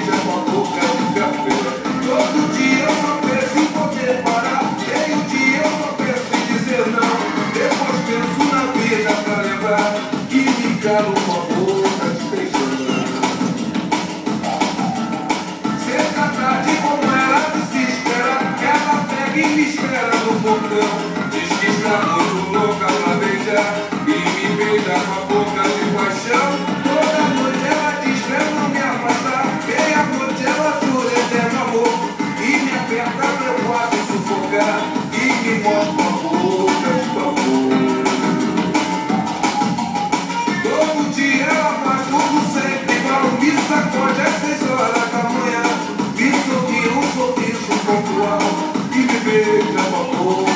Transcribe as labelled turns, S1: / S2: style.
S1: beija com a boca de café. Todo dia eu só penso em poder parar. Meio-dia eu só penso em dizer não. Depois penso na vida pra lembrar que me calo com a boca de feijão. Cerca da tarde como ela desespera, ela pega e me espera no portão. Diz que está muito louca pra beijar e me beija com a boca de paixão. Toda noite ela diz pra eu não me afastar. Meia-noite ela jura eterno amor e me aperta pra eu quase sufocar e me mostra com a boca de favor. Todo dia ela faz tudo sempre igual, me sacode às 6 horas da manhã, me sorri um sorriso pontual e me beija com a boca